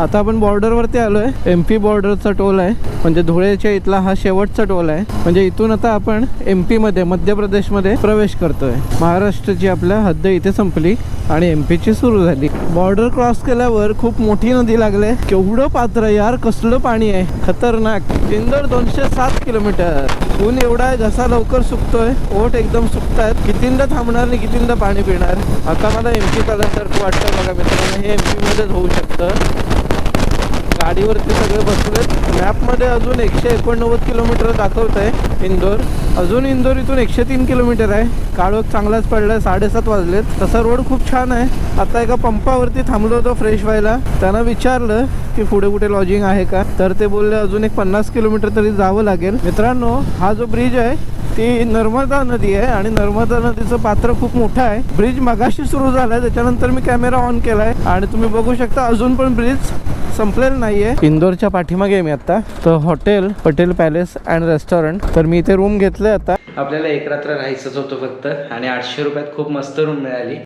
आता आपण बॉर्डरवरती आलोय. MP बॉर्डरचा टोल आहे, म्हणजे धुळेच्या इथला हा शेवटचा टोल आहे. म्हणजे इथून आता आपण MP मध्ये, मध्य प्रदेशमध्ये प्रवेश करतोय. महाराष्ट्राची आपल्या हद्द इथे संपली आणि MP ची सुरू झाली. बॉर्डर क्रॉस केल्यावर खूप मोठी नदी लागले. केवढं पात्र यार, कसलं पाणी आहे, खतरनाक. इंदोर 207 किलोमीटर. ऊन एवढा आहे, घसा लवकर सुकतोय, ओठ एकदम सुकतायत. कितींदा थांबणार आणि कितींदा पाणी पिणार. आता मला MP आल्यासारखं वाटतं बघा मित्रांनो. हे MP मध्येच होऊ शकतं. गाडीवरती सगळे बसलेत. मॅपमध्ये अजून 189 किलोमीटर दाखवत आहे इंदोर. अजून इंदोर इथून 103 किलोमीटर आहे. काळोख चांगलाच पडलाय, 7:30 वाजलेत. तसा रोड खूप छान आहे. आता एका पंपावरती थांबलो होतो फ्रेश व्हायला. त्यांना विचारलं की पुढे कुठे लॉजिंग आहे का, तर ते बोलले अजून एक 50 किलोमीटर तरी जावं लागेल. मित्रांनो, हा जो ब्रिज आहे ती नर्मदा नदी आहे आणि नर्मदा नदीचं पात्र खूप मोठं आहे. ब्रिज मगाशी सुरू झालाय, त्याच्यानंतर मी कॅमेरा ऑन केलाय आणि तुम्ही बघू शकता अजून पण ब्रिज संपलेलं नाहीये. इंदोरच्या पाठीमागे आहे मी आता. तर hotel Patel palace and restaurant. तर मी इथे रूम घेतले. आता आपल्याला एक रात्र राहायचंच होतं फक्त आणि 800 रुपयात खूप मस्त रूम मिळाली.